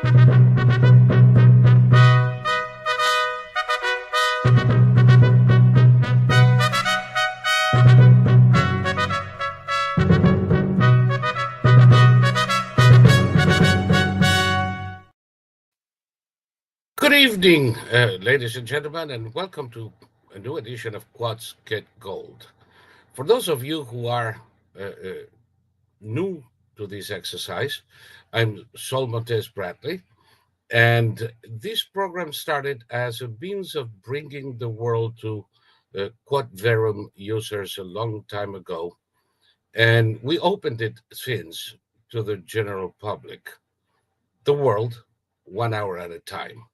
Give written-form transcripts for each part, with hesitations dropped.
Good evening, ladies and gentlemen, and welcome to a new edition of Quods Get Gold. For those of you who are new to this exercise, I'm Sol Montez Bradley, and this program started as a means of bringing the world to Quod Verum users a long time ago, and we opened it since to the general public. The world, 1 hour at a time.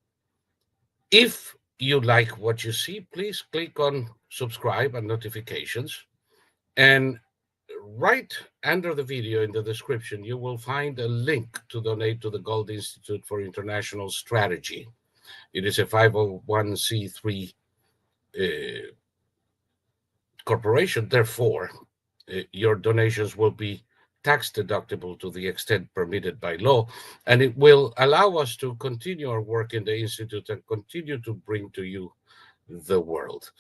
If you like what you see, please click on subscribe and notifications. And right under the video in the description, you will find a link to donate to the Gold Institute for International Strategy. It is a 501c3 corporation. Therefore, your donations will be tax deductible to the extent permitted by law, and it will allow us to continue our work in the Institute and continue to bring to you the world.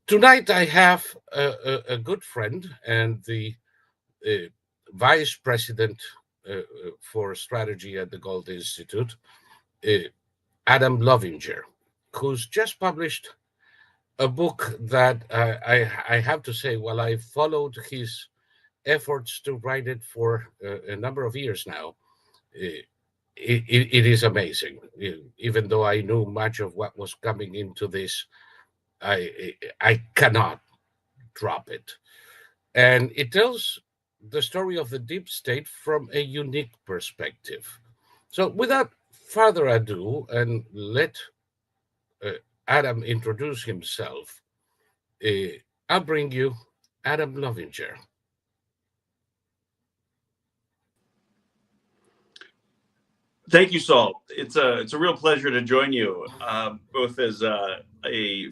Tonight, I have a good friend and the vice president for strategy at the Gold Institute, Adam Lovinger, who's just published a book that I have to say, while I followed his efforts to write it for a number of years now, it is amazing. Even though I knew much of what was coming into this, I cannot drop it. And it tells the story of the deep state from a unique perspective. So without further ado, and let Adam introduce himself, I'll bring you Adam Lovinger. Thank you, Saul. It's a real pleasure to join you, both as a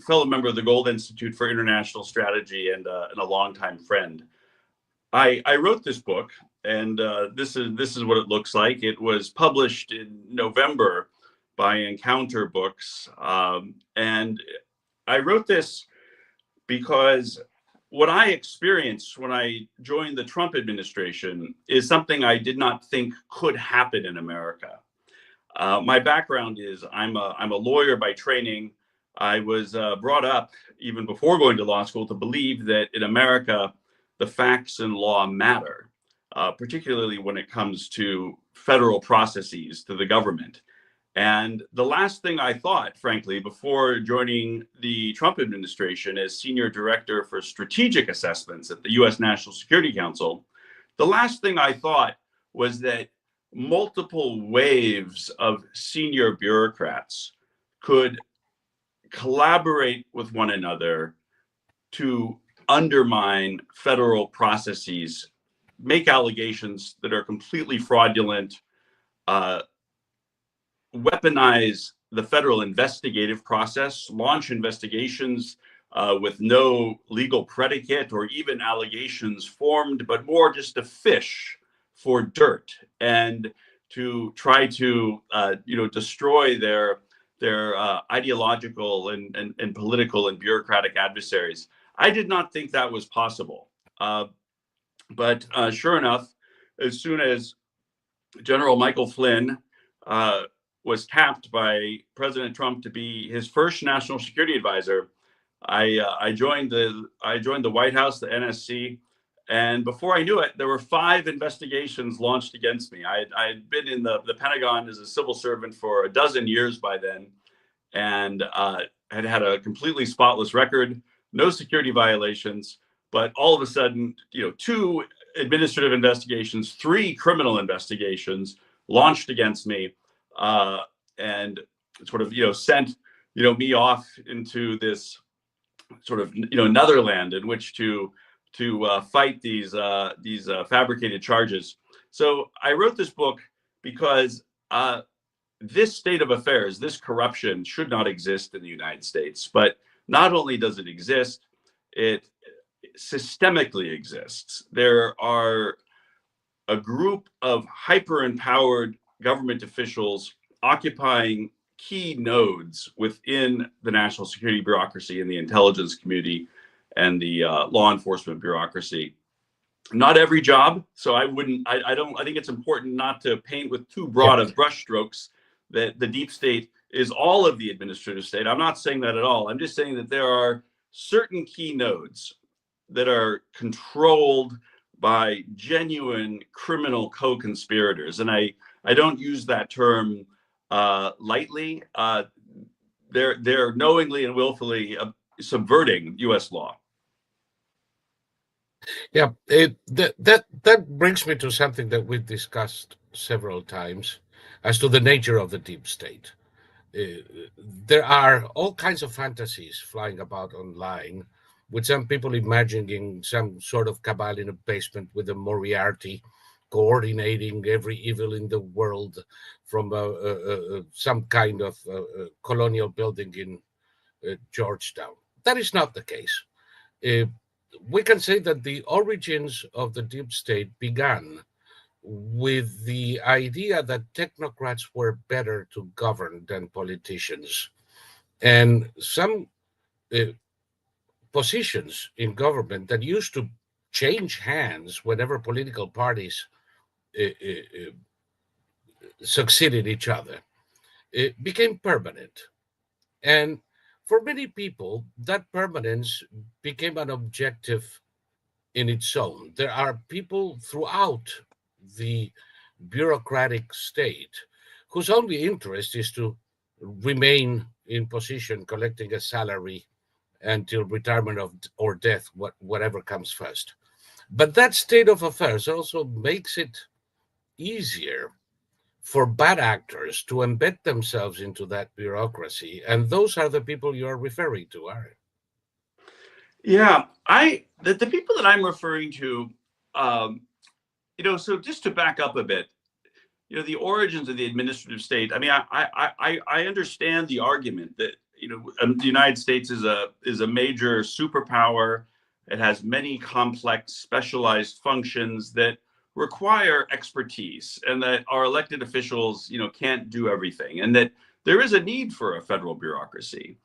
fellow member of the Gold Institute for International Strategy and a longtime friend. I wrote this book, and this is what it looks like. It was published in November by Encounter Books, and I wrote this because what I experienced when I joined the Trump administration is something I did not think could happen in America. My background is I'm a lawyer by training. I was brought up even before going to law school to believe that in America, the facts and law matter, particularly when it comes to federal processes to the government. And the last thing I thought, frankly, before joining the Trump administration as senior director for strategic assessments at the U.S. National Security Council, the last thing I thought was that multiple waves of senior bureaucrats could collaborate with one another to undermine federal processes, make allegations that are completely fraudulent, weaponize the federal investigative process, launch investigations with no legal predicate or even allegations formed, but more just to fish for dirt and to try to destroy their ideological and political and bureaucratic adversaries. I did not think that was possible. But sure enough, as soon as General Michael Flynn was tapped by President Trump to be his first national security advisor, I joined the White House, the NSC, and before I knew it, there were 5 investigations launched against me. I had been in the Pentagon as a civil servant for a dozen years by then, and had a completely spotless record, no security violations. But all of a sudden, 2 administrative investigations, 3 criminal investigations launched against me, and sort of sent me off into this sort of netherland in which to fight these fabricated charges. So I wrote this book because this state of affairs, this corruption, should not exist in the United States. But not only does it exist, it systemically exists. There are a group of hyper-empowered government officials occupying key nodes within the national security bureaucracy and the intelligence community and the law enforcement bureaucracy. Not every job, so I think it's important not to paint with too broad of brushstrokes that the deep state is all of the administrative state. I'm not saying that at all. I'm just saying that there are certain key nodes that are controlled by genuine criminal co-conspirators. And I don't use that term lightly. They're knowingly and willfully subverting U.S. law. Yeah, that brings me to something that we've discussed several times as to the nature of the deep state. There are all kinds of fantasies flying about online, with some people imagining some sort of cabal in a basement with a Moriarty coordinating every evil in the world from some kind of colonial building in Georgetown. That is not the case. We can say that the origins of the deep state began with the idea that technocrats were better to govern than politicians. And some positions in government that used to change hands whenever political parties succeeded each other became permanent. And for many people, that permanence became an objective in its own. There are people throughout the bureaucratic state whose only interest is to remain in position, collecting a salary until retirement or death, whatever comes first. But that state of affairs also makes it easier for bad actors to embed themselves into that bureaucracy. And those are the people you're referring to, aren't you? Yeah, the people that I'm referring to, so just to back up a bit, the origins of the administrative state. I mean, I understand the argument that the United States is a major superpower. It has many complex, specialized functions that require expertise, and that our elected officials, can't do everything, and that there is a need for a federal bureaucracy.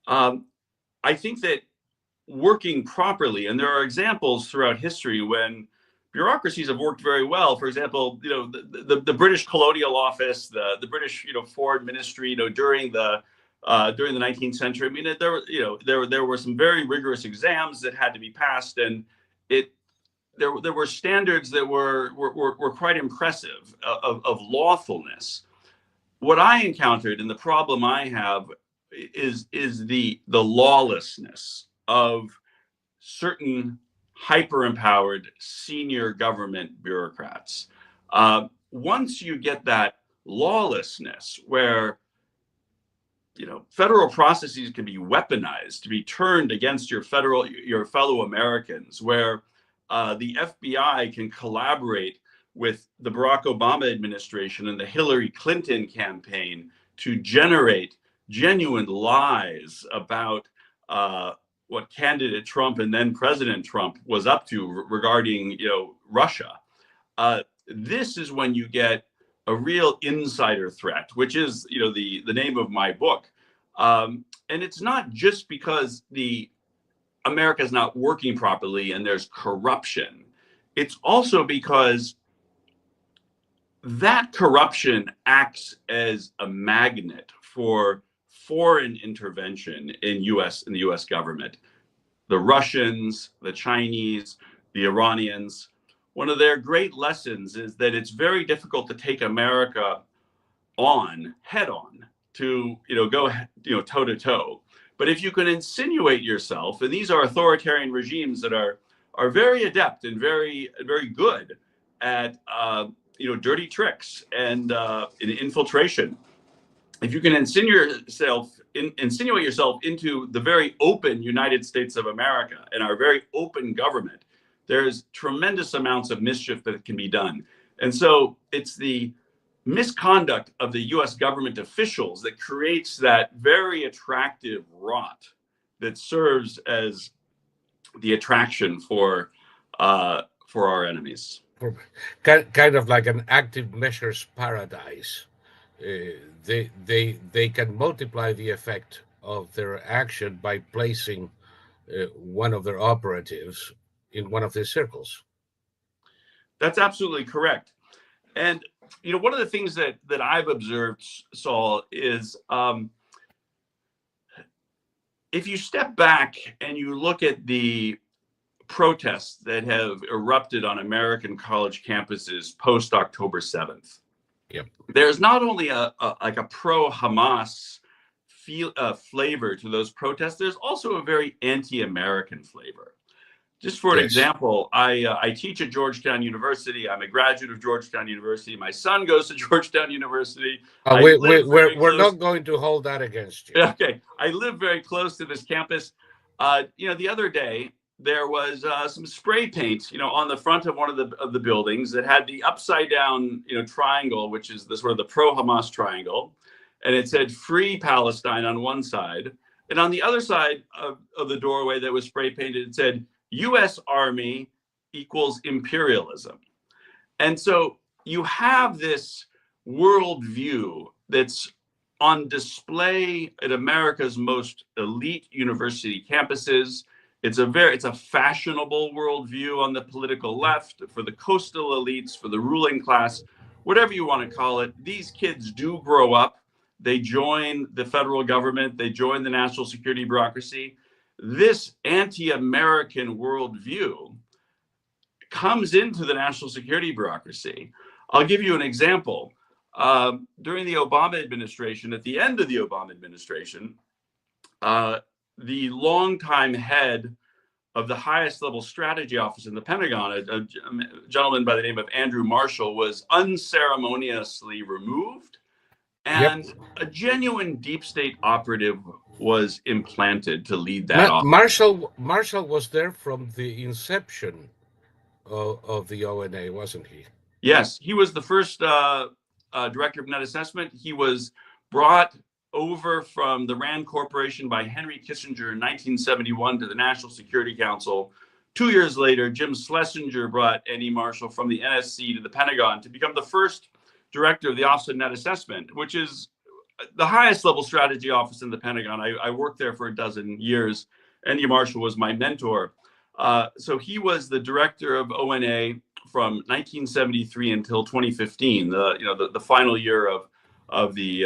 I think that working properly, and there are examples throughout history when bureaucracies have worked very well. For example, the British Colonial Office, the British Foreign Ministry, during the 19th century. I mean, there were some very rigorous exams that had to be passed, and there were standards that were quite impressive of lawfulness. What I encountered, and the problem I have, is the lawlessness of certain hyper-empowered senior government bureaucrats. Once you get that lawlessness where federal processes can be weaponized to be turned against your fellow Americans, where the FBI can collaborate with the Barack Obama administration and the Hillary Clinton campaign to generate genuine lies about what candidate Trump and then President Trump was up to regarding Russia. This is when you get a real insider threat, which is the name of my book. And it's not just because America is not working properly and there's corruption. It's also because that corruption acts as a magnet for foreign intervention in the U.S. government. The Russians, the Chinese, the Iranians. One of their great lessons is that it's very difficult to take America head on, to go toe to toe. But if you can insinuate yourself, and these are authoritarian regimes that are very adept and very good at dirty tricks and in infiltration. If you can insinuate yourself into the very open United States of America and our very open government, there's tremendous amounts of mischief that can be done. And so it's the misconduct of the U.S. government officials that creates that very attractive rot that serves as the attraction for our enemies. Kind of like an active measures paradise they can multiply the effect of their action by placing one of their operatives in one of these circles. That's absolutely correct. And one of the things that I've observed, Saul, is if you step back and you look at the protests that have erupted on American college campuses post October 7th, Yep. there's not only a pro-Hamas flavor to those protests, there's also a very anti-American flavor. Just for an Yes. example, I teach at Georgetown University. I'm a graduate of Georgetown University. My son goes to Georgetown University. We're not going to hold that against you. Okay, I live very close to this campus. The other day there was some spray paint, on the front of one of the buildings that had the upside down, triangle, which is the sort of the pro-Hamas triangle, and it said "Free Palestine" on one side, and on the other side of the doorway that was spray painted, it said U.S. Army equals imperialism. And so you have this worldview that's on display at America's most elite university campuses. It's a fashionable worldview on the political left, for the coastal elites, for the ruling class, whatever you want to call it. These kids do grow up. They join the federal government. They join the national security bureaucracy. This anti-American worldview comes into the national security bureaucracy. I'll give you an example. During the Obama administration, at the end of the Obama administration, the longtime head of the highest level strategy office in the Pentagon, a gentleman by the name of Andrew Marshall, was unceremoniously removed, and a genuine deep state operative was implanted to lead that office. Marshall was there from the inception of the ONA, wasn't he? Yes, he was the first director of net assessment. He was brought over from the Rand Corporation by Henry Kissinger in 1971 to the National Security Council. 2 years later, Jim Schlesinger brought Andy Marshall from the NSC to the Pentagon to become the first director of the Office of Net Assessment, which is the highest level strategy office in the Pentagon. I worked there for a dozen years. Andy Marshall was my mentor. So he was the director of ONA from 1973 until 2015, the final year of the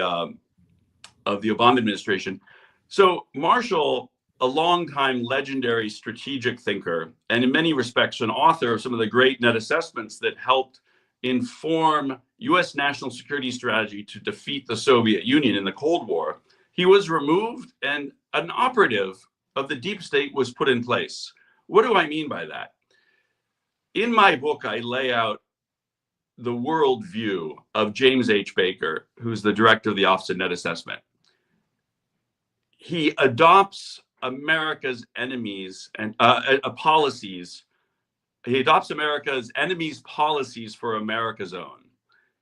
Obama administration. So Marshall, a longtime legendary strategic thinker, and in many respects an author of some of the great net assessments that helped inform U.S. national security strategy to defeat the Soviet Union in the Cold War, he was removed and an operative of the deep state was put in place. What do I mean by that? In my book, I lay out the worldview of James H. Baker, who's the director of the Office of Net Assessment. He adopts America's enemies and policies. He adopts America's enemies' policies for America's own.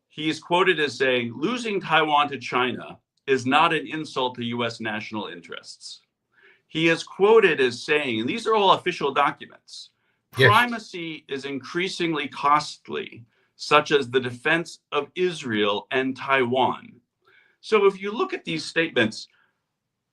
He is quoted as saying, "Losing Taiwan to China is not an insult to U.S. national interests." He is quoted as saying, and these are all official documents, primacy is increasingly costly, such as the defense of Israel and Taiwan. So if you look at these statements,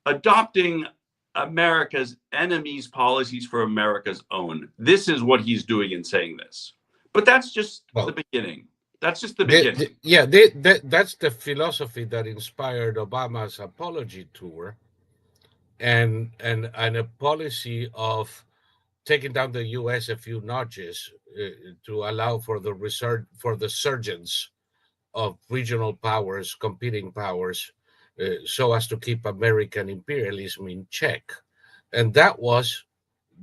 adopting America's enemies' policies for America's own, this is what he's doing in saying this. But that's just the beginning. That's just the beginning. That's the philosophy that inspired Obama's apology tour, and a policy of taking down the U.S. a few notches to allow for the resurgence of regional powers, competing powers, so as to keep American imperialism in check. And that was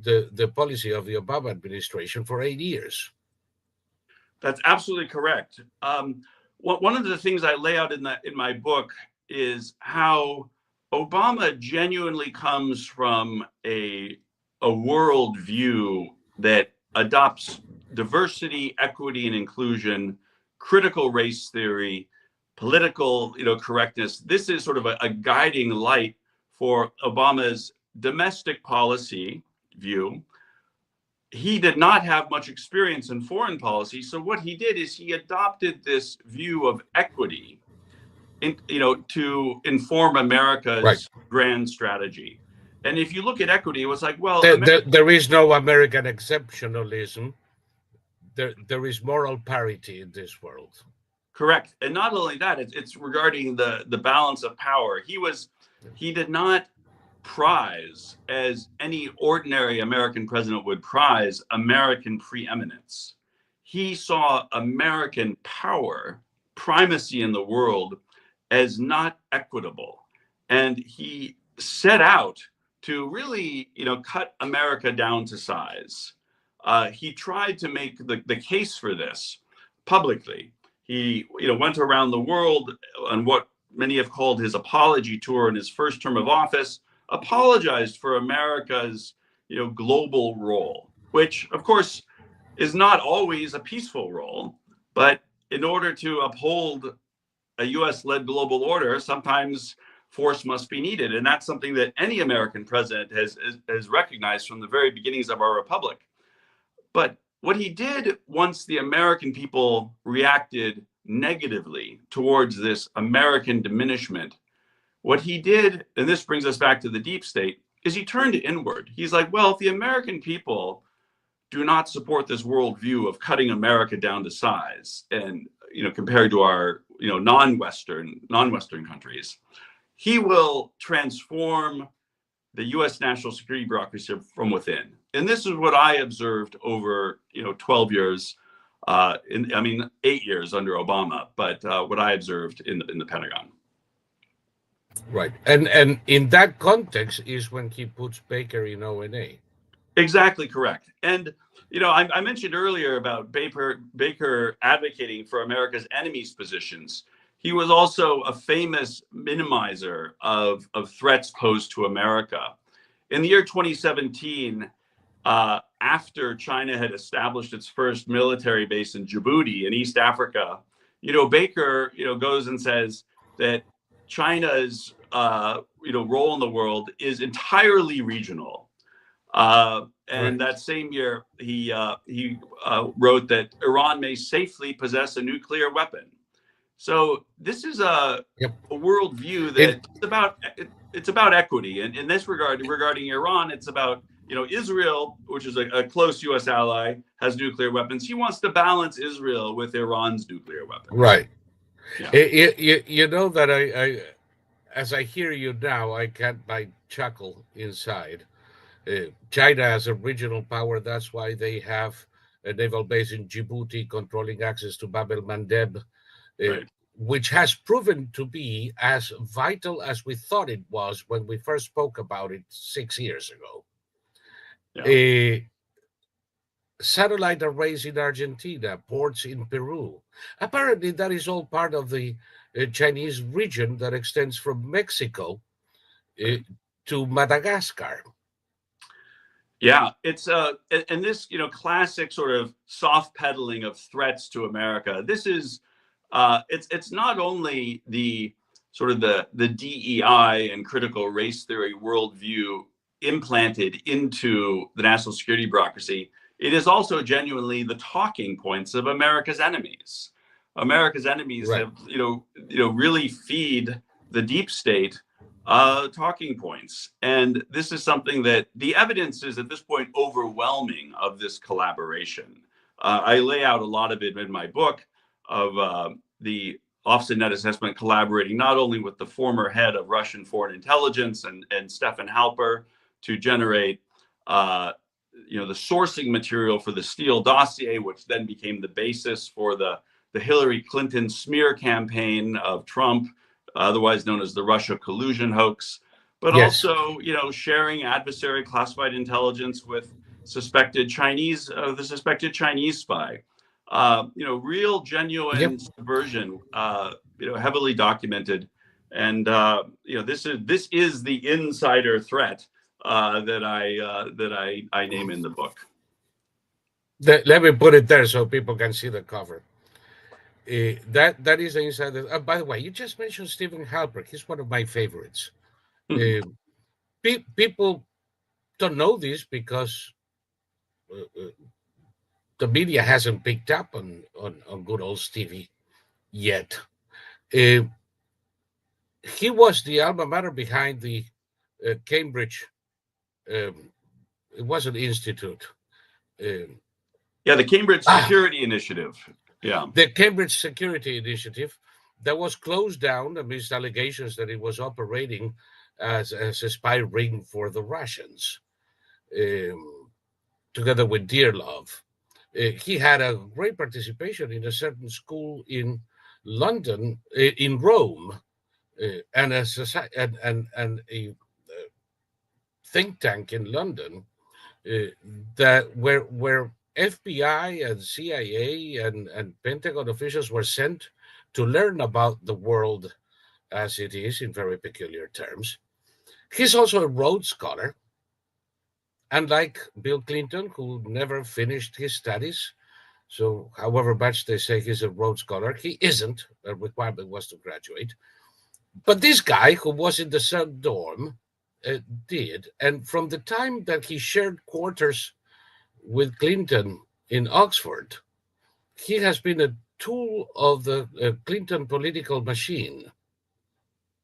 the policy of the Obama administration for 8 years. That's absolutely correct. One of the things I lay out in my book is how Obama genuinely comes from a worldview that adopts diversity, equity, and inclusion, critical race theory, political correctness. This is sort of a guiding light for Obama's domestic policy view. He did not have much experience in foreign policy. So what he did is he adopted this view of equity to inform Right. America's grand strategy. And if you look at equity, it was like, well, There is no American exceptionalism. There is moral parity in this world. correct. And not only that, it's regarding the balance of power. He did not prize, as any ordinary American president would prize, American preeminence. He saw American power, primacy in the world, as not equitable. And he set out to really, cut America down to size. He tried to make the case for this publicly. He, went around the world on what many have called his apology tour in his first term of office, apologized for America's, global role, which of course is not always a peaceful role, but in order to uphold a US-led global order, sometimes force must be needed. And that's something that any American president has recognized from the very beginnings of our republic. But what he did once the American people reacted negatively towards this American diminishment, what he did, and this brings us back to the deep state, is he turned inward. He's like, well, if the American people do not support this worldview of cutting America down to size, and compared to our non-Western countries, he will transform the U.S. national security bureaucracy from within. And this is what I observed over 12 years, 8 years under Obama, but what I observed in the Pentagon. Right. And in that context is when he puts Baker in ONA. Exactly correct. And I mentioned earlier about Baker advocating for America's enemies' positions. He was also a famous minimizer of threats posed to America. In the year 2017, after China had established its first military base in Djibouti in East Africa, Baker, goes and says that China's, role in the world is entirely regional. And that same year, he wrote that Iran may safely possess a nuclear weapon. So this is a worldview that it's about equity. And in this regard, regarding Iran, it's about, Israel, which is a close U.S. ally, has nuclear weapons. He wants to balance Israel with Iran's nuclear weapons. Right. Yeah. You know that I as I hear you now, I can't but chuckle inside. China as a regional power, that's why they have a naval base in Djibouti controlling access to Bab el Mandeb, Right. which has proven to be as vital as we thought it was when we first spoke about it 6 years ago. Yeah. Satellite arrays in Argentina, ports in Peru. Apparently, that is all part of the Chinese region that extends from Mexico to Madagascar. Yeah, it's and this classic sort of soft peddling of threats to America. This is it's not only the sort of the DEI and critical race theory worldview implanted into the national security bureaucracy. It is also genuinely the talking points of America's enemies. America's enemies have really feed the deep state talking points. And this is something that the evidence is at this point overwhelming of this collaboration. I lay out a lot of it in my book of the Office of Net Assessment collaborating not only with the former head of Russian foreign intelligence and Stefan Halper to generate the sourcing material for the Steele dossier, which then became the basis for the Hillary Clinton smear campaign of Trump, otherwise known as the Russia collusion hoax, but also, sharing adversary classified intelligence with the suspected Chinese spy. Real genuine subversion, heavily documented. And, this is the insider threat that I name in the book. Let me put it there so people can see the cover. That is the insider. By the way, you just mentioned Stephen Halper. He's one of my favorites. People don't know this because the media hasn't picked up on good old Stevie yet. He was the alma mater behind the Cambridge. It was an institute. Yeah, the Cambridge Ah, Security Initiative. Yeah. the Cambridge Security Initiative that was closed down amidst allegations that it was operating as a spy ring for the Russians, together with Dearlove. He had a great participation in a certain school in London, in Rome, and a society, and a think tank in London, uh, that where FBI and CIA and Pentagon officials were sent to learn about the world as it is in very peculiar terms. He's also a Rhodes Scholar, unlike Bill Clinton, who never finished his studies. So, however much they say he's a Rhodes Scholar, he isn't. A requirement was to graduate. But this guy, who was in the same dorm, did. And from the time that he shared quarters with Clinton in Oxford, he has been a tool of the Clinton political machine.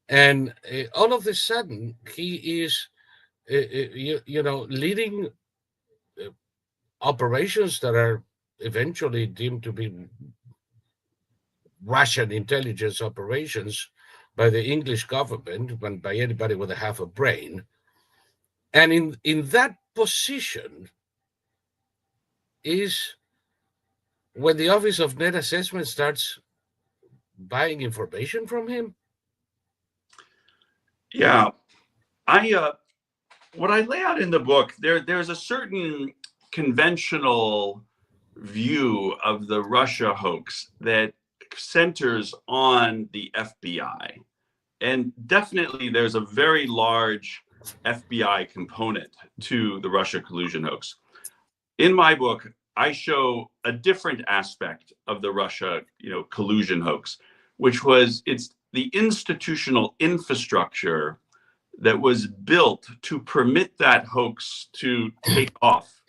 And all of a sudden, he is, leading uh, operations that are eventually deemed to be Russian intelligence operations by the English government, and by anybody with a half a brain. And in that position is when the Office of Net Assessment starts buying information from him. Yeah. What I lay out in the book, there's a certain conventional view of the Russia hoax that centers on the FBI. And definitely there's a very large FBI component to the Russia collusion hoax. In my book, I show a different aspect of the Russia, collusion hoax, which was it's the institutional infrastructure that was built to permit that hoax to take off.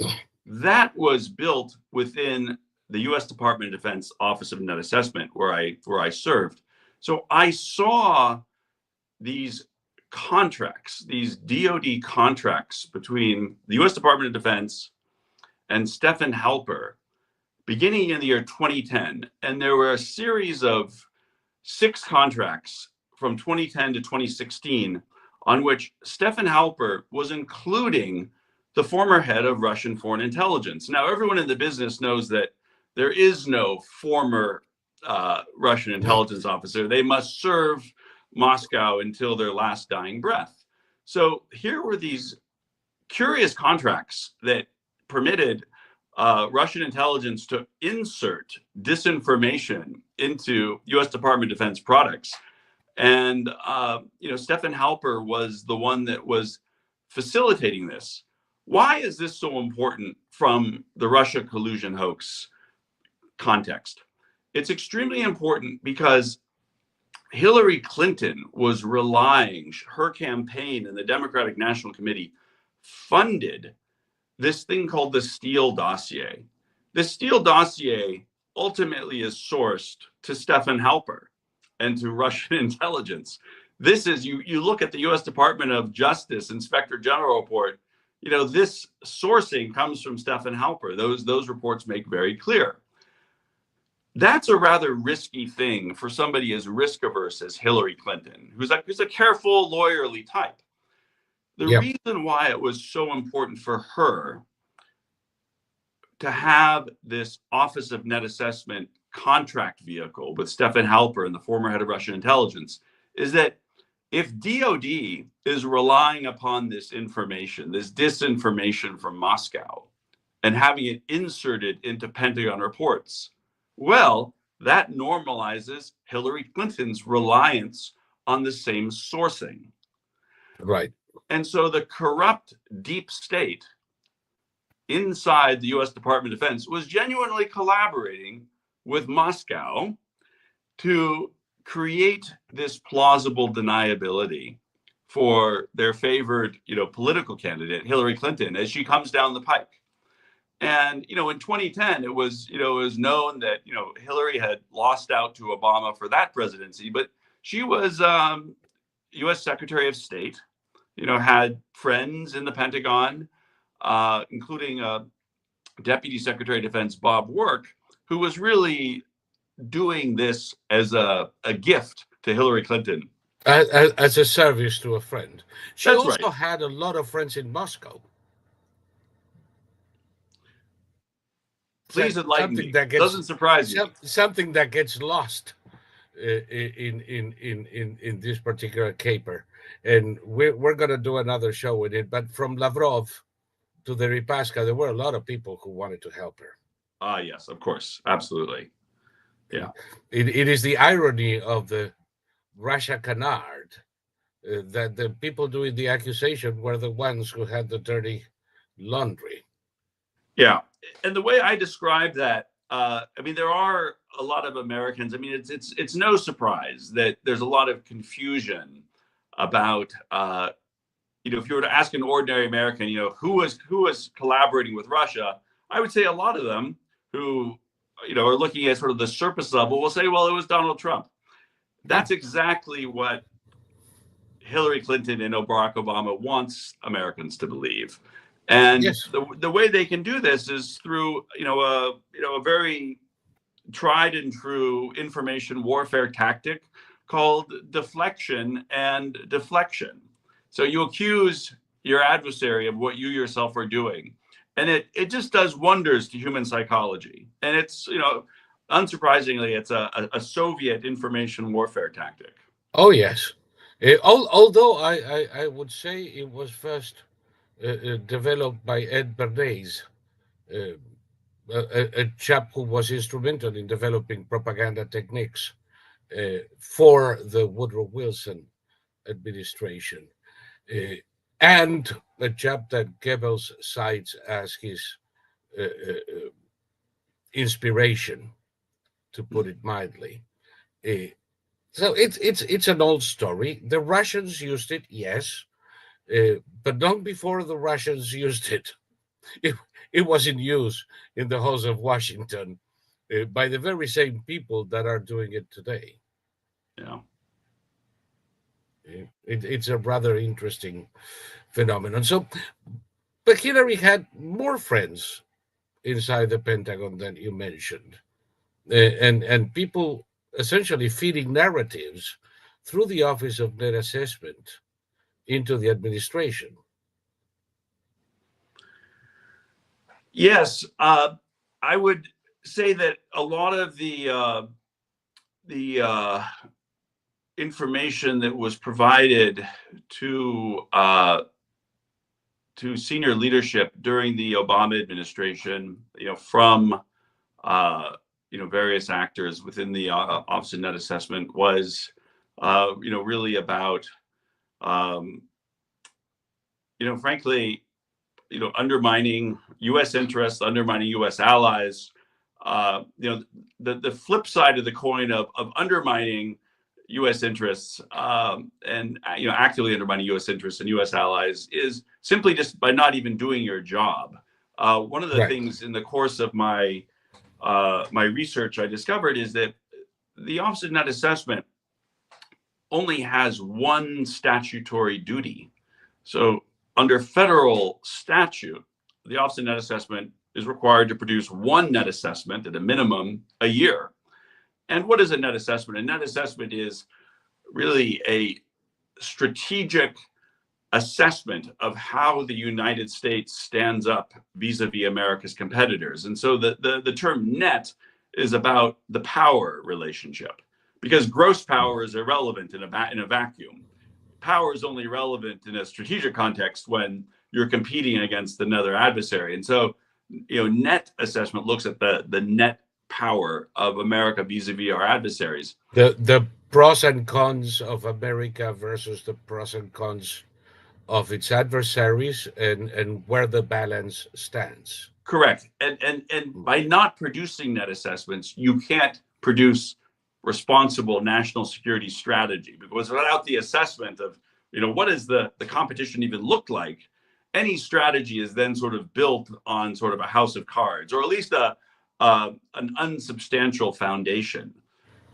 That was built within the U.S. Department of Defense Office of Net Assessment, where I served. So I saw these contracts, these DoD contracts between the U.S. Department of Defense and Stephen Halper, beginning in the year 2010, and there were a series of 6 contracts from 2010 to 2016 on which Stephen Halper was including the former head of Russian foreign intelligence. Now, everyone in the business knows that there is no former Russian intelligence officer. They must serve Moscow until their last dying breath. So here were these curious contracts that permitted Russian intelligence to insert disinformation into U.S. Department of Defense products. And, Stephen Halper was the one that was facilitating this. Why is this so important from the Russia collusion hoax context? It's extremely important because Hillary Clinton was relying, her campaign and the Democratic National Committee funded this thing called the Steele dossier. The Steele dossier ultimately is sourced to Stephen Halper and to Russian intelligence. This is, you look at the US Department of Justice Inspector General report, this sourcing comes from Stephen Halper. Those reports make very clear. That's a rather risky thing for somebody as risk averse as Hillary Clinton, who's a careful, lawyerly type. The reason why it was so important for her to have this Office of Net Assessment contract vehicle with Stephen Halper and the former head of Russian intelligence is that if DOD is relying upon this information, this disinformation from Moscow, and having it inserted into Pentagon reports, well, that normalizes Hillary Clinton's reliance on the same sourcing. Right. And so the corrupt deep state inside the US Department of Defense was genuinely collaborating with Moscow to create this plausible deniability for their favored, political candidate, Hillary Clinton, as she comes down the pike. And, in 2010, it was known that, Hillary had lost out to Obama for that presidency, but she was U.S. Secretary of State, had friends in the Pentagon, including Deputy Secretary of Defense Bob Work, who was really doing this as a gift to Hillary Clinton. As a service to a friend. She That's also right. had a lot of friends in Moscow. Please enlighten Something me. that gets Doesn't surprise me. something that gets lost in this particular caper, and we're gonna do another show with it. But from Lavrov to the Ripaska, there were a lot of people who wanted to help her. Ah, yes, of course, absolutely. Yeah. It is the irony of the Russia canard that the people doing the accusation were the ones who had the dirty laundry. Yeah, and the way I describe that, there are a lot of Americans. It's no surprise that there's a lot of confusion about, if you were to ask an ordinary American, who was collaborating with Russia, I would say a lot of them who, are looking at sort of the surface level will say, well, it was Donald Trump. That's exactly what Hillary Clinton and Barack Obama wants Americans to believe. And Yes. the way they can do this is through, a very tried and true information warfare tactic called deflection and deflection. So you accuse your adversary of what you yourself are doing. And it just does wonders to human psychology. And it's, unsurprisingly, it's a Soviet information warfare tactic. Oh, yes. Although I would say it was first developed by Ed Bernays, a chap who was instrumental in developing propaganda techniques for the Woodrow Wilson administration, and a chap that Goebbels cites as his inspiration, to put it mildly. So it's an old story. The Russians used it, yes, but long before the Russians used it was in use in the halls of Washington by the very same people that are doing it today. Yeah. It's a rather interesting phenomenon. So, but Hillary had more friends inside the Pentagon than you mentioned, and people essentially feeding narratives through the Office of Net Assessment into the administration. Yes, I would say that a lot of the information that was provided to senior leadership during the Obama administration, from various actors within the Office of Net Assessment was, really about, frankly, undermining U.S. interests, undermining U.S. allies. The flip side of the coin of undermining U.S. interests and actively undermining U.S. interests and U.S. allies is simply just by not even doing your job. One of the Right. things in the course of my research I discovered is that the Office of Net Assessment only has one statutory duty. So under federal statute, the Office of Net Assessment is required to produce one net assessment at a minimum a year. And what is a net assessment? A net assessment is really a strategic assessment of how the United States stands up vis-a-vis America's competitors. And so the term net is about the power relationship, because gross power is irrelevant in a vacuum. Power is only relevant in a strategic context when you're competing against another adversary. And so, net assessment looks at the net power of America vis-a-vis our adversaries. The pros and cons of America versus the pros and cons of its adversaries, and where the balance stands. Correct. And by not producing net assessments, you can't produce responsible national security strategy, because without the assessment of, what does the competition even look like, any strategy is then sort of built on sort of a house of cards, or at least an unsubstantial foundation.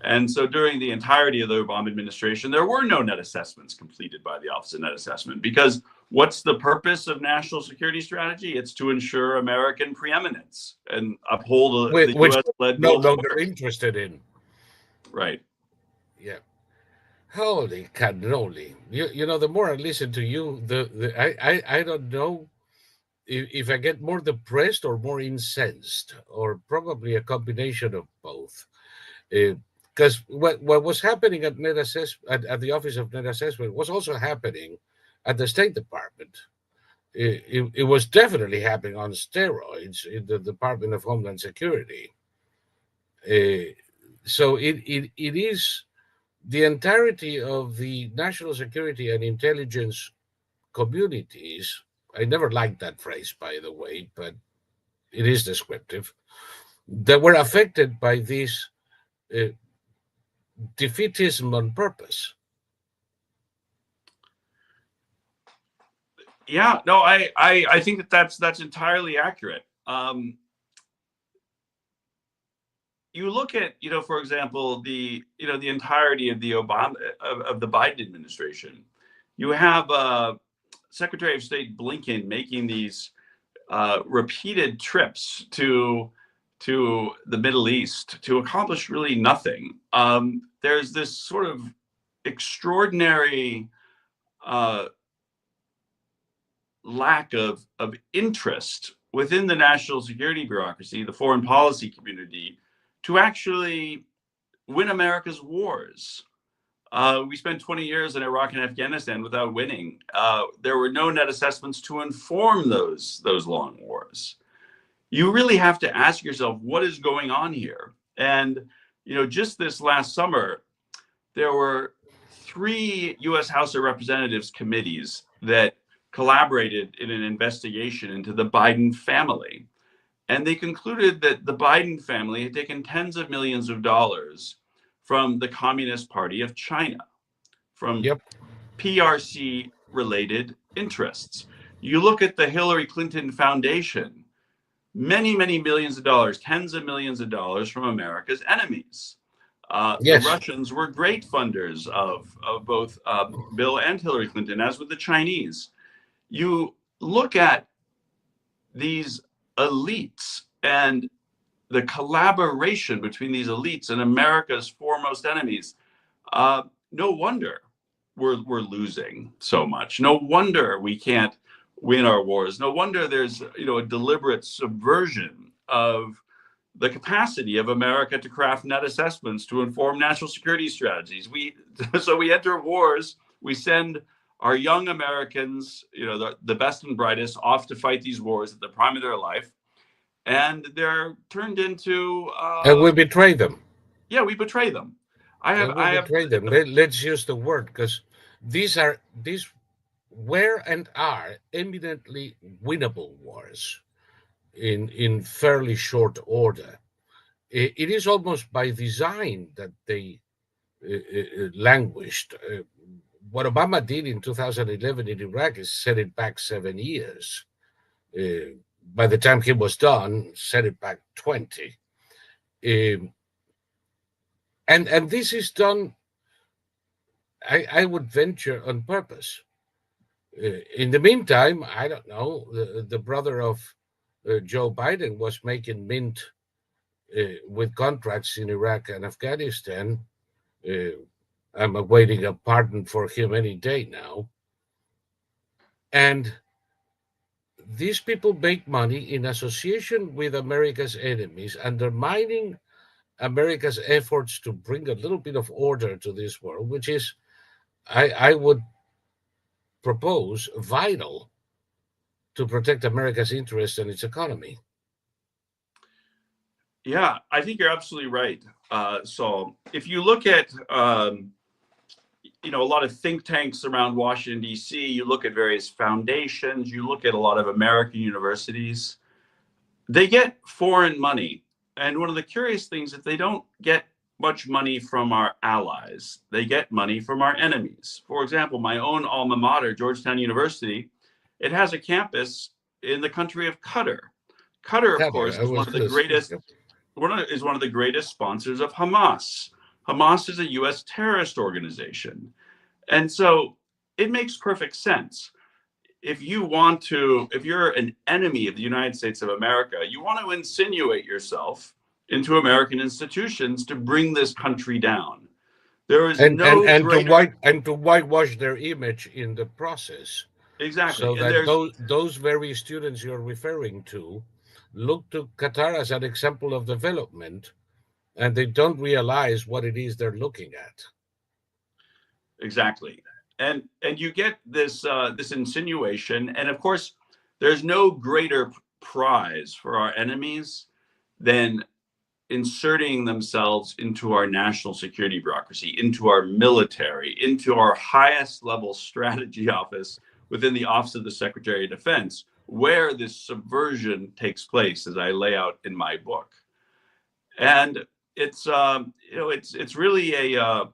And so during the entirety of the Obama administration, there were no net assessments completed by the Office of Net Assessment, because what's the purpose of national security strategy? It's to ensure American preeminence and uphold the which U.S.-led no global longer order. interested in. Right. Yeah. Holy cannoli! You know, the more I listen to you, I don't know if I get more depressed or more incensed, or probably a combination of both. Because what was happening at at the Office of Net Assessment was also happening at the State Department. It was definitely happening on steroids in the Department of Homeland Security. So it is the entirety of the national security and intelligence communities. I never liked that phrase, by the way, but it is descriptive, that were affected by this uh, defeatism on purpose. Yeah, no, I think that's entirely accurate. You look at, for example, the entirety of the of the Biden administration. You have Secretary of State Blinken making these repeated trips to the Middle East to accomplish really nothing. There's this sort of extraordinary lack of interest within the national security bureaucracy, the foreign policy community, to actually win America's wars. We spent 20 years in Iraq and Afghanistan without winning. There were no net assessments to inform those long wars. You really have to ask yourself, what is going on here? And just this last summer, there were 3 U.S. House of Representatives committees that collaborated in an investigation into the Biden family. And they concluded that the Biden family had taken tens of millions of dollars from the Communist Party of China, from Yep. PRC related interests. You look at the Hillary Clinton Foundation, many, many millions of dollars, tens of millions of dollars from America's enemies. Yes. The Russians were great funders of both Bill and Hillary Clinton, as with the Chinese. You look at these elites and the collaboration between these elites and America's foremost enemies. No wonder we're losing so much. No wonder we can't win our wars. No wonder there's a deliberate subversion of the capacity of America to craft net assessments to inform national security strategies. So we enter wars, we send our young Americans, the best and brightest, off to fight these wars at the prime of their life, and they're turned into. And we betray them. Yeah, we betray them. And we betray them. Let's use the word, because these were and are eminently winnable wars in fairly short order. It is almost by design that they languished. What Obama did in 2011 in Iraq is set it back 7 years. By the time he was done, set it back 20. And this is done, I would venture, on purpose. In the meantime, I don't know, the brother of Joe Biden was making mint with contracts in Iraq and Afghanistan. I'm awaiting a pardon for him any day now. And these people make money in association with America's enemies, undermining America's efforts to bring a little bit of order to this world, which is, I would propose, vital to protect America's interests and its economy. Yeah, I think you're absolutely right, Saul. If you look at a lot of think tanks around Washington, D.C., you look at various foundations, you look at a lot of American universities, they get foreign money. And one of the curious things is they don't get much money from our allies. They get money from our enemies. For example, my own alma mater, Georgetown University, it has a campus in the country of Qatar. Qatar, of course, is one of the greatest sponsors of Hamas. Hamas is a U.S. terrorist organization. And so it makes perfect sense. If you're an enemy of the United States of America, you want to insinuate yourself into American institutions to bring this country down. There is no greater. And to whitewash their image in the process, Exactly. so And that there's those very students you're referring to look to Qatar as an example of development, and they don't realize what it is they're looking at. exactly. And you get this insinuation, and of course, there's no greater prize for our enemies than inserting themselves into our national security bureaucracy, into our military, into our highest level strategy office within the Office of the Secretary of Defense, where this subversion takes place, as I lay out in my book. And it's really a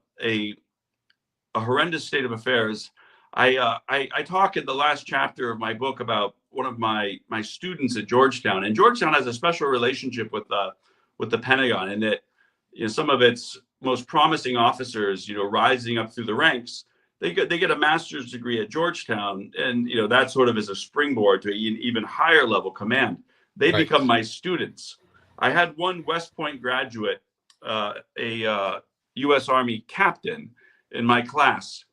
horrendous state of affairs. I talk in the last chapter of my book about one of my students at Georgetown, and Georgetown has a special relationship with the Pentagon, and that some of its most promising officers, rising up through the ranks, they get a master's degree at Georgetown, and that sort of is a springboard to an even higher level command. They Right. become my students. I had one West Point graduate, a U.S. Army captain, in my class.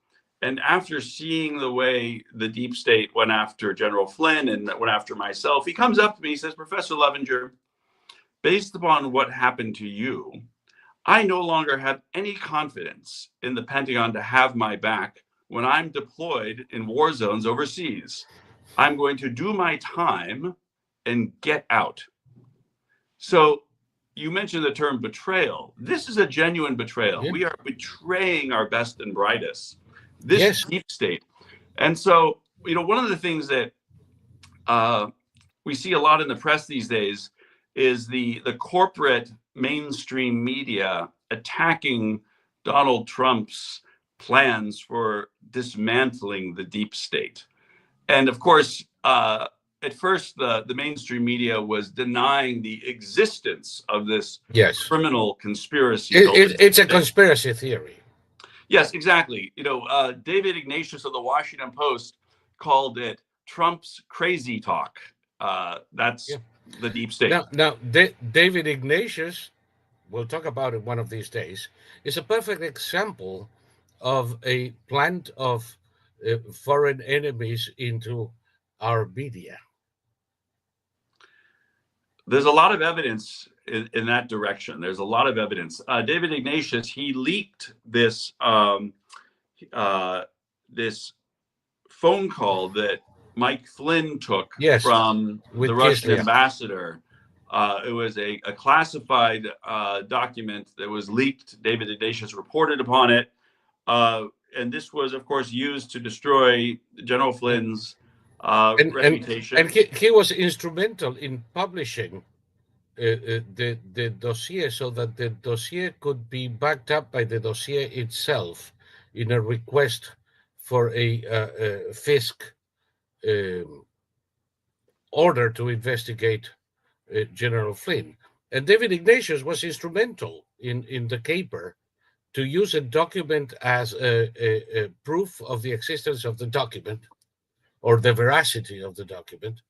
And after seeing the way the deep state went after General Flynn and went after myself, he comes up to me, he says, "Professor Levenger, based upon what happened to you, I no longer have any confidence in the Pentagon to have my back when I'm deployed in war zones overseas. I'm going to do my time and get out." So you mentioned the term betrayal. This is a genuine betrayal. Yeah. We are betraying our best and brightest, this Yes. deep state. And so, one of the things that we see a lot in the press these days is the corporate mainstream media attacking Donald Trump's plans for dismantling the deep state. And of course, at first, the mainstream media was denying the existence of this Yes. criminal conspiracy. It's a conspiracy theory. Yes, exactly. David Ignatius of the Washington Post called it Trump's crazy talk. That's Yeah. the deep state. Now, David Ignatius, we'll talk about it one of these days, is a perfect example of a plant of foreign enemies into our media. There's a lot of evidence in that direction. There's a lot of evidence. David Ignatius, he leaked this this phone call that Mike Flynn took Yes, from with the Russian Kislyak. ambassador. It was a classified document that was leaked. David Ignatius reported upon it. And this was, of course, used to destroy General Flynn's reputation. And he was instrumental in publishing the dossier, so that the dossier could be backed up by the dossier itself in a request for a FISC order to investigate General Flynn. And David Ignatius was instrumental in the caper to use a document as a proof of the existence of the document, or the veracity of the document,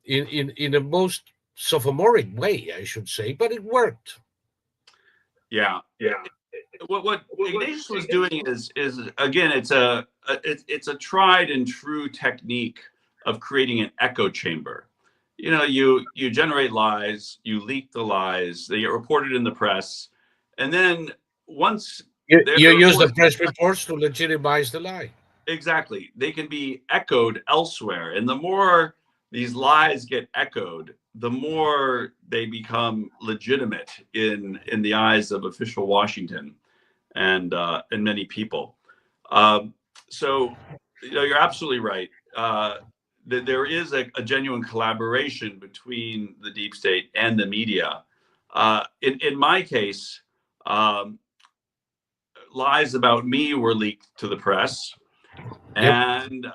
in a most sophomoric way, I should say, but it worked. Yeah. What Ignatius was doing is again, it's a tried and true technique of creating an echo chamber. You generate lies, you leak the lies, they get reported in the press, and then once you use the press reports to legitimize the lie. Exactly, they can be echoed elsewhere, and the more these lies get echoed, the more they become legitimate in the eyes of official Washington and many people. So you're absolutely right. There is a genuine collaboration between the deep state and the media. In my case, lies about me were leaked to the press, and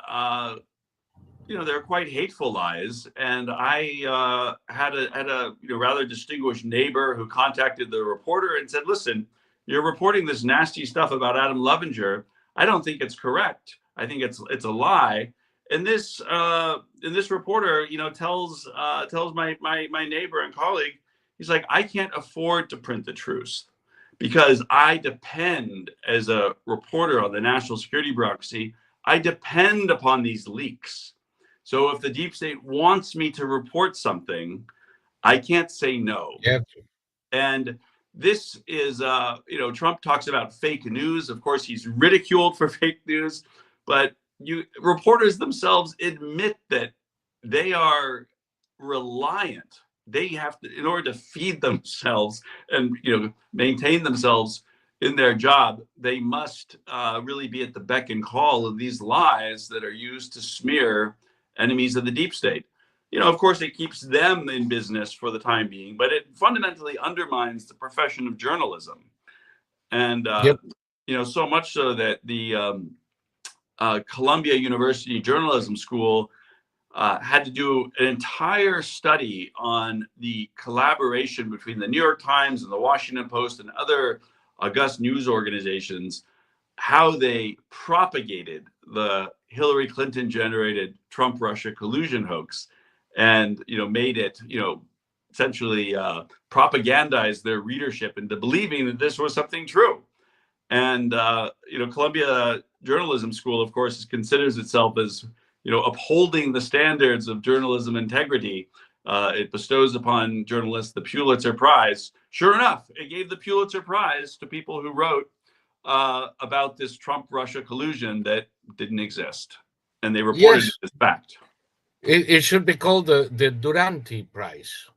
they're quite hateful lies. And I had a rather distinguished neighbor who contacted the reporter and said, "Listen, you're reporting this nasty stuff about Adam Lovinger. I don't think it's correct. I think it's a lie. And this reporter, tells my neighbor and colleague, he's like, I can't afford to print the truth because I depend, as a reporter on the national security bureaucracy, I depend upon these leaks. So if the deep state wants me to report something, I can't say no. Yeah. And this is, Trump talks about fake news. Of course, he's ridiculed for fake news, but reporters themselves admit that they are reliant. They have to, in order to feed themselves and maintain themselves in their job, they must really be at the beck and call of these lies that are used to smear enemies of the deep state. Of course, it keeps them in business for the time being, but it fundamentally undermines the profession of journalism. And, Yep. So much so that the Columbia University Journalism School had to do an entire study on the collaboration between the New York Times and the Washington Post and other august news organizations, how they propagated the Hillary Clinton generated Trump-Russia collusion hoax and, made it, essentially propagandized their readership into believing that this was something true. And, Columbia Journalism School, of course, considers itself as, upholding the standards of journalism integrity. It bestows upon journalists the Pulitzer Prize. Sure enough, it gave the Pulitzer Prize to people who wrote about this Trump-Russia collusion that didn't exist. And they reported Yes. it as fact. It should be called the Durante Prize.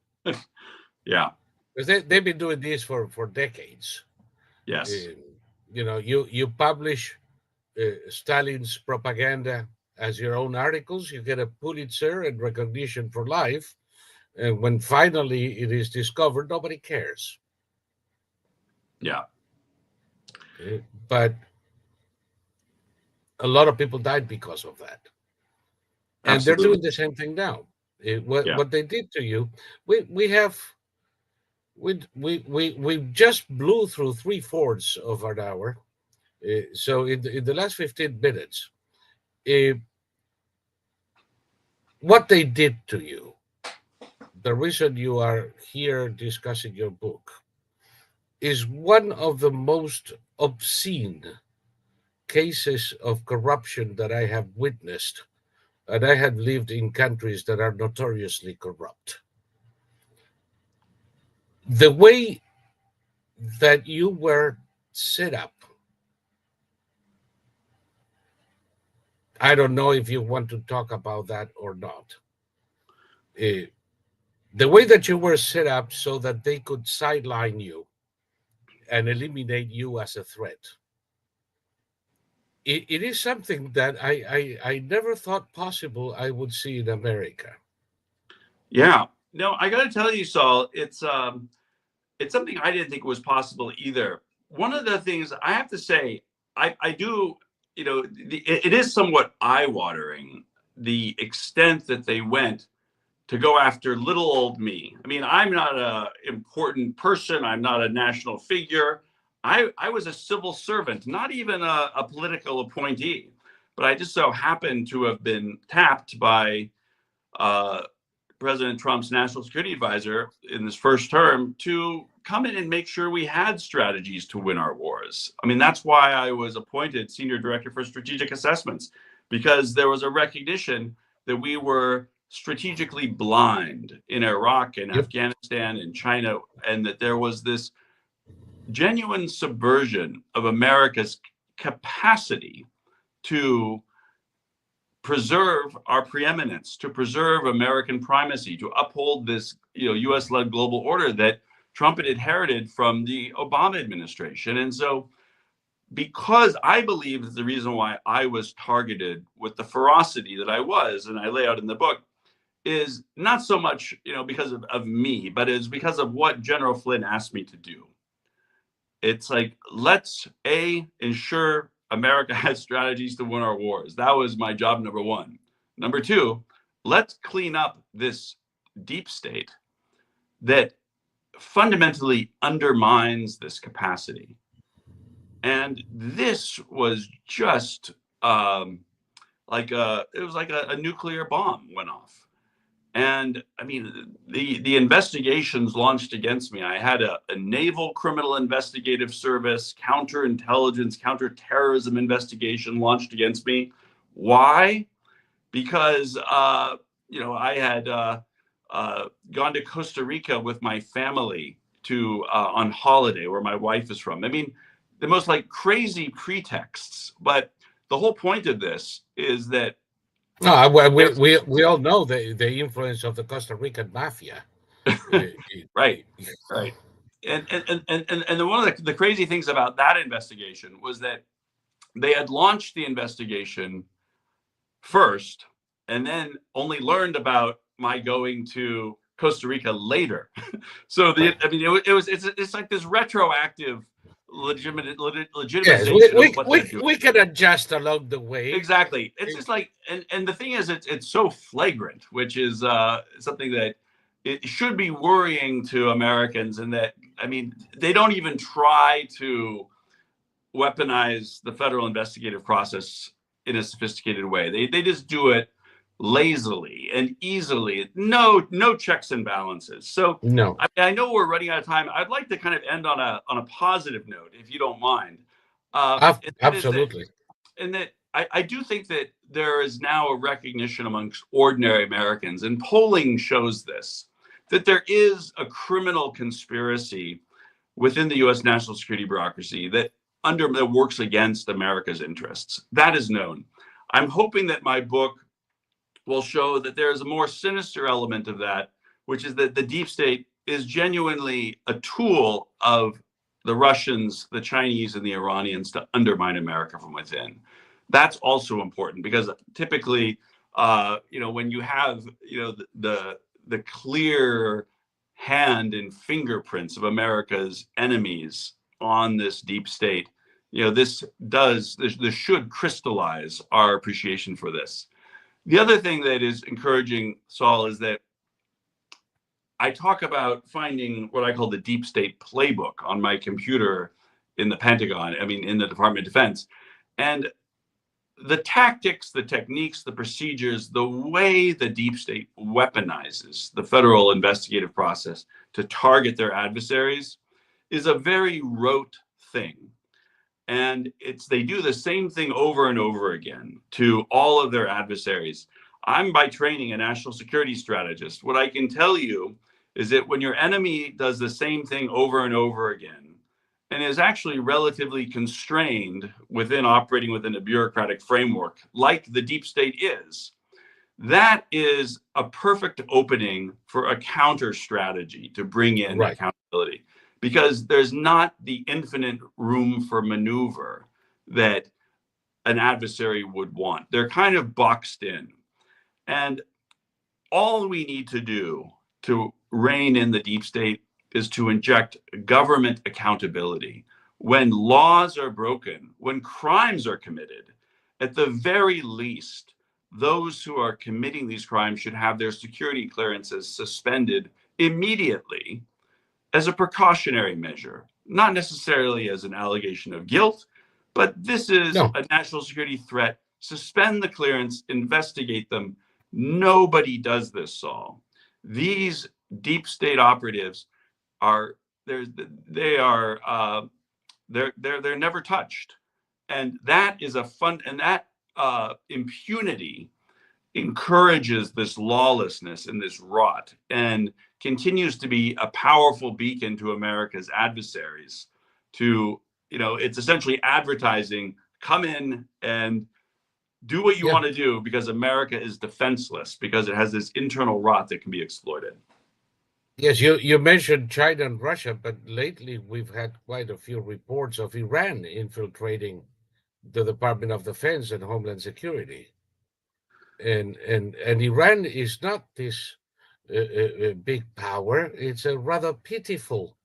Yeah. Because they've been doing this for decades. Yes. You publish Stalin's propaganda as your own articles, you get a Pulitzer and recognition for life. And when finally it is discovered, nobody cares. Yeah. But a lot of people died because of that. And Absolutely. they're doing the same thing now. What they did to you, we just blew through 3/4 of an hour. So in the last 15 minutes, what they did to you, the reason you are here discussing your book, is one of the most obscene cases of corruption that I have witnessed, and I have lived in countries that are notoriously corrupt. The way that you were set up, I don't know if you want to talk about that or not. The way that you were set up so that they could sideline you and eliminate you as a threat. It is something that I never thought possible I would see in America. Yeah. No, I got to tell you, Saul, it's something I didn't think was possible either. One of the things I have to say, I do, it is somewhat eye-watering, the extent that they went to go after little old me. I mean, I'm not an important person. I'm not a national figure. I was a civil servant, not even a political appointee, but I just so happened to have been tapped by President Trump's national security advisor in this first term to come in and make sure we had strategies to win our wars. I mean, that's why I was appointed senior director for strategic assessments, because there was a recognition that we were strategically blind in Iraq and Afghanistan and China, and that there was this genuine subversion of America's capacity to preserve our preeminence, to preserve American primacy, to uphold this U.S.-led global order that Trump had inherited from the Obama administration. And so because I believe that the reason why I was targeted with the ferocity that I was, and I lay out in the book, is not so much because of me, but it's because of what General Flynn asked me to do. It's like, let's ensure America has strategies to win our wars. That was my job number one. Number two, let's clean up this deep state that fundamentally undermines this capacity. And this was just it was like a nuclear bomb went off. And I mean, the investigations launched against me. I had a naval criminal investigative service, counterintelligence, counterterrorism investigation launched against me. Why? Because I had gone to Costa Rica with my family to on holiday, where my wife is from. I mean, the most like crazy pretexts. But the whole point of this is that No, well, we, there's we we all know the influence of the Costa Rican mafia. Uh, right, right. And one of the crazy things about that investigation was that they had launched the investigation first and then only learned about my going to Costa Rica later. So right. I mean, it's like this retroactive Yes, we, legitimization of we what they're we doing. we can adjust along the way. Exactly. It's Eh, just like, and the thing is, it's so flagrant, which is something that it should be worrying to Americans. And that, I mean, they don't even try to weaponize the federal investigative process in a sophisticated way. They just do it lazily and easily. No checks and balances. So No, I know we're running out of time. I'd like to kind of end on a positive note, if you don't mind. And that is that absolutely. and that I do think that there is now a recognition amongst ordinary Americans, and polling shows this, that there is a criminal conspiracy within the U.S. national security bureaucracy that works against America's interests. That is known. I'm hoping that my book will show that there is a more sinister element of that, which is that the deep state is genuinely a tool of the Russians, the Chinese, and the Iranians to undermine America from within. That's also important because typically, when you have, the clear hand and fingerprints of America's enemies on this deep state, this should crystallize our appreciation for this. The other thing that is encouraging, Saul, is that I talk about finding what I call the deep state playbook on my computer in the Pentagon, I mean, in the Department of Defense. And the tactics, the techniques, the procedures, the way the deep state weaponizes the federal investigative process to target their adversaries is a very rote thing. And they do the same thing over and over again to all of their adversaries. I'm by training a national security strategist. What I can tell you is that when your enemy does the same thing over and over again and is actually relatively constrained within operating within a bureaucratic framework like the deep state is, that is a perfect opening for a counter strategy to bring in Right. accountability, because there's not the infinite room for maneuver that an adversary would want. They're kind of boxed in. And all we need to do to rein in the deep state is to inject government accountability. When laws are broken, when crimes are committed, at the very least, those who are committing these crimes should have their security clearances suspended immediately as a precautionary measure, not necessarily as an allegation of guilt, but this is No. a national security threat. Suspend the clearance, investigate them. Nobody does this, Saul. These deep state operatives are they're never touched, and that is that impunity encourages this lawlessness and this rot, and continues to be a powerful beacon to America's adversaries. It's essentially advertising, come in and do what you Yeah. want to do, because America is defenseless, because it has this internal rot that can be exploited. Yes, you mentioned China and Russia, but lately we've had quite a few reports of Iran infiltrating the Department of Defense and Homeland Security. And Iran is not this big power. It's a rather pitiful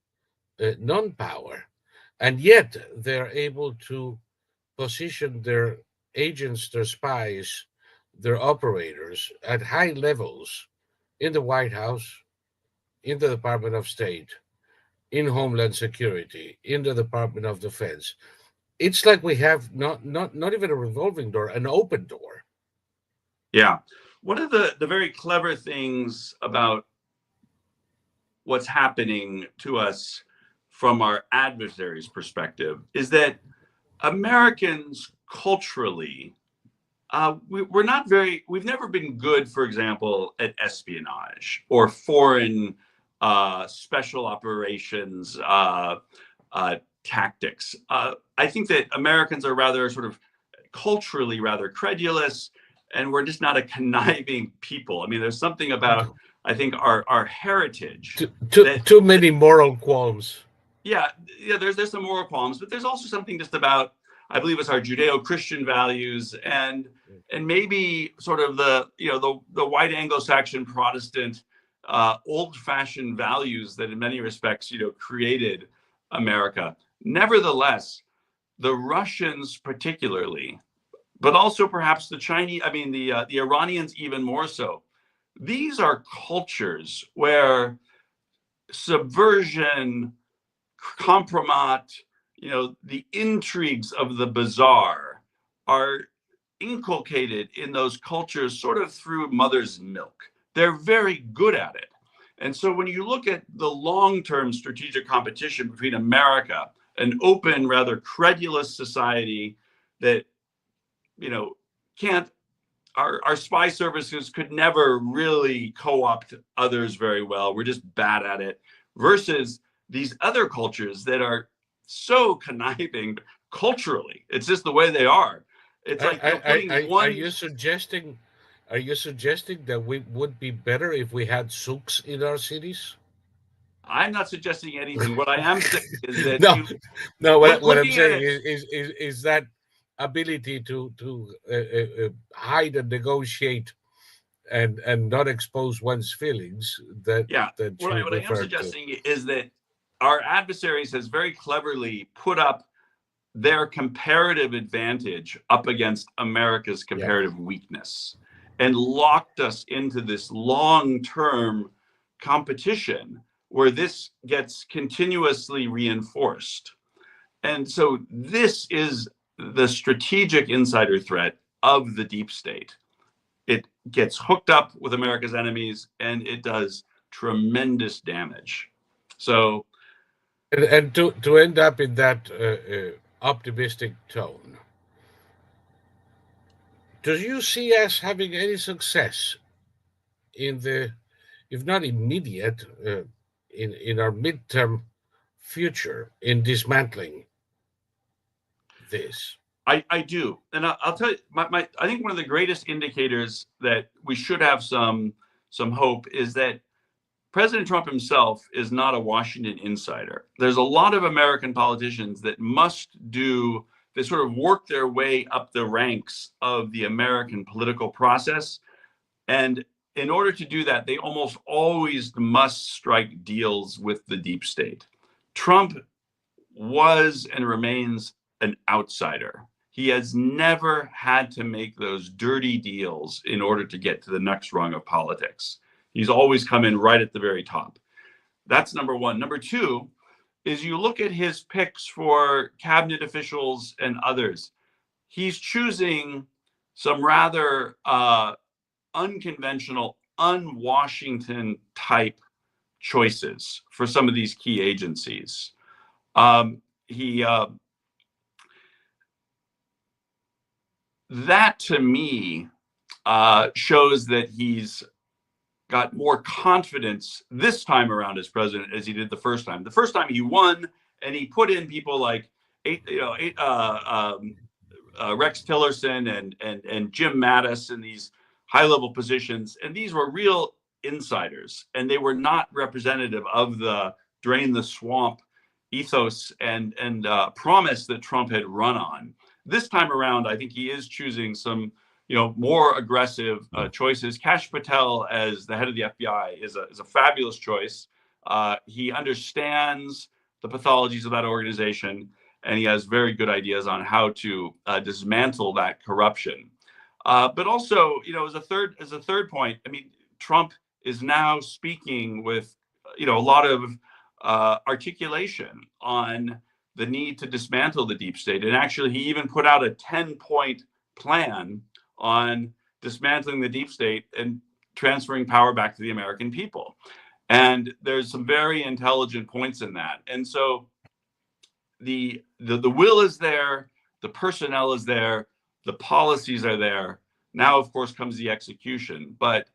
non-power, and yet they're able to position their agents, their spies, their operators at high levels in the White House, in the Department of State, in Homeland Security, in the Department of Defense. it's like we have not even a revolving door, an open door. Yeah. One of the very clever things about what's happening to us from our adversaries' perspective is that Americans culturally, we're not very, we've never been good, for example, at espionage or foreign special operations tactics. I think that Americans are rather sort of culturally rather credulous, and we're just not a conniving people. I mean, there's something about, I think, our heritage that, Too many moral qualms. yeah, yeah, there's some moral qualms, but there's also something just about, I believe it's our Judeo-Christian values and maybe sort of the, you know, the white Anglo-Saxon Protestant old-fashioned values that in many respects, you know, created America. Nevertheless, the Russians particularly, but also perhaps the Chinese, I mean the Iranians even more so. These are cultures where subversion, compromat, you know, the intrigues of the bizarre are inculcated in those cultures sort of through mother's milk. They're very good at it. And so when you look at the long-term strategic competition between America, an open, rather credulous society that, you know, can't, our spy services could never really co-opt others very well. We're just bad at it. Versus these other cultures that are so conniving culturally. It's just the way they are. It's like, you know, putting Are one. you suggesting? Are you suggesting that we would be better if we had souks in our cities? I'm not suggesting anything. What I am saying is that No, you no. What I'm looking at saying it. is that ability to hide and negotiate and not expose one's feelings Yeah. that What you I am referred to. suggesting is that our adversaries has very cleverly put up their comparative advantage up against America's Yeah. comparative weakness and locked us into this long-term competition where this gets continuously reinforced. And so this is the strategic insider threat of the deep state. It gets hooked up with America's enemies and it does tremendous damage. So And to end up in that optimistic tone, do you see us having any success in the, if not immediate, in our midterm future in dismantling this? I do. And I'll tell you, I think one of the greatest indicators that we should have some hope is that President Trump himself is not a Washington insider. There's a lot of American politicians that must do, they sort of work their way up the ranks of the American political process. And in order to do that, they almost always must strike deals with the deep state. Trump was and remains an outsider. He has never had to make those dirty deals in order to get to the next rung of politics. He's always come in right at the very top. That's number one. Number two is you look at his picks for cabinet officials and others. He's choosing some rather unconventional, un-Washington type choices for some of these key agencies. He that to me shows that he's got more confidence this time around as president as he did the first time. The first time he won, and he put in people like Rex Tillerson and Jim Mattis in these high-level positions, and these were real insiders, and they were not representative of the drain the swamp ethos and promise that Trump had run on. This time around, I think he is choosing some, you know, more aggressive choices. Kash Patel as the head of the FBI is a fabulous choice. He understands the pathologies of that organization, and he has very good ideas on how to dismantle that corruption. But also, you know, as a third point, I mean, Trump is now speaking with, you know, a lot of articulation on the need to dismantle the deep state. And actually, he even put out a 10-point plan on dismantling the deep state and transferring power back to the American people. And there's some very intelligent points in that. And so the will is there, the personnel is there, the policies are there. Now, of course, comes the execution. But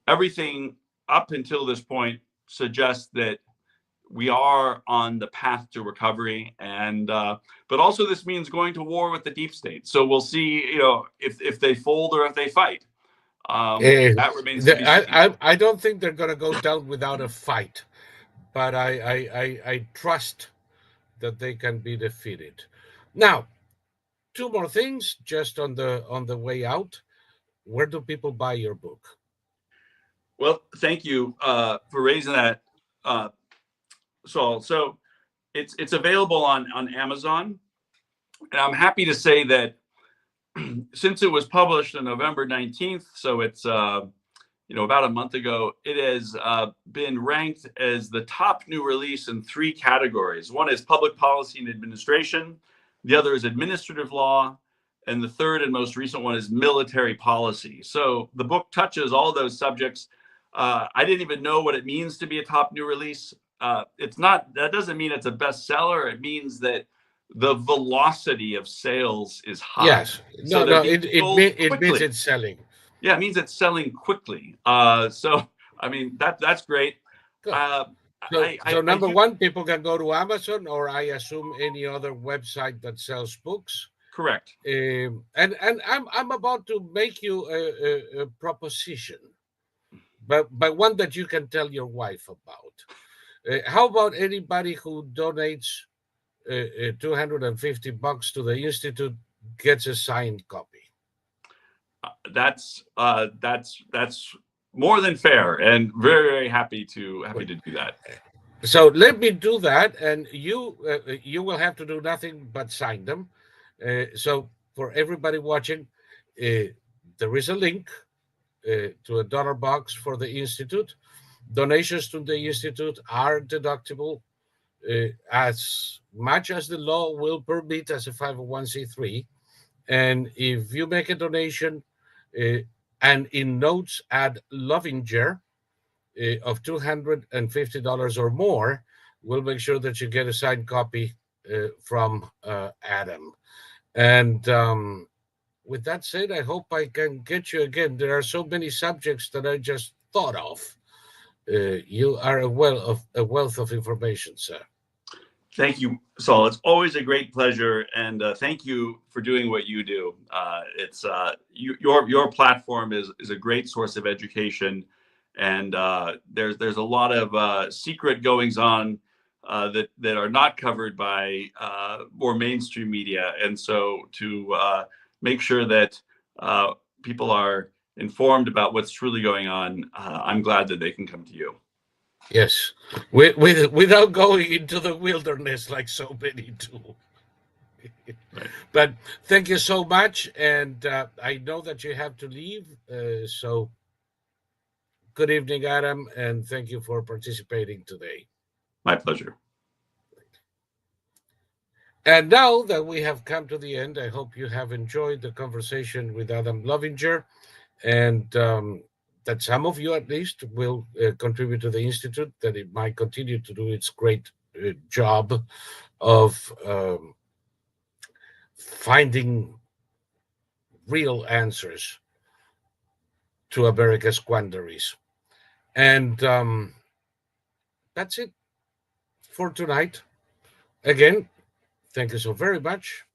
everything up until this point suggests that we are on the path to recovery, and but also this means going to war with the deep state. So we'll see, if they fold or if they fight. That remains to be seen. I don't think they're going to go down without a fight, but I trust that they can be defeated. Now, two more things just on the way out. Where do people buy your book? Well, thank you for raising that, Saul. So it's available on Amazon, and I'm happy to say that since it was published on November 19th, so it's about a month ago, it has been ranked as the top new release in 3 categories. One is public policy and administration, the other is administrative law, and the third and most recent one is military policy. So the book touches all those subjects. I didn't even know what it means to be a top new release. That doesn't mean it's a bestseller. It means that the velocity of sales is high. Yes. It means it's selling. Yeah, it means it's selling quickly. So, I mean, that's great. So number one, people can go to Amazon, or I assume any other website that sells books. Correct. And I'm about to make you a proposition, but one that you can tell your wife about. How about anybody who donates $250 to the Institute gets a signed copy? That's more than fair, and very, very happy to do that. So let me do that, and you will have to do nothing but sign them. So for everybody watching, there is a link to a donor box for the Institute. Donations to the Institute are deductible as much as the law will permit as a 501c3. And if you make a donation and in notes add Lovinger of $250 or more, we'll make sure that you get a signed copy from Adam. And with that said, I hope I can get you again. There are so many subjects that I just thought of. You are a wealth of information, sir. Thank you, Saul. It's always a great pleasure, and thank you for doing what you do. It's your platform is a great source of education, and there's a lot of secret goings on that are not covered by more mainstream media, and so to make sure that people are informed about what's truly going on, I'm glad that they can come to you. Yes, without going into the wilderness like so many do. Right. But thank you so much, and I know that you have to leave. So good evening, Adam, and thank you for participating today. My pleasure. And now that we have come to the end, I hope you have enjoyed the conversation with Adam Lovinger, and that some of you at least will contribute to the Institute, that it might continue to do its great job of finding real answers to America's quandaries. And that's it for tonight. Again, thank you so very much.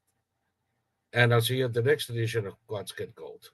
And I'll see you at the next edition of Quods Get Gold.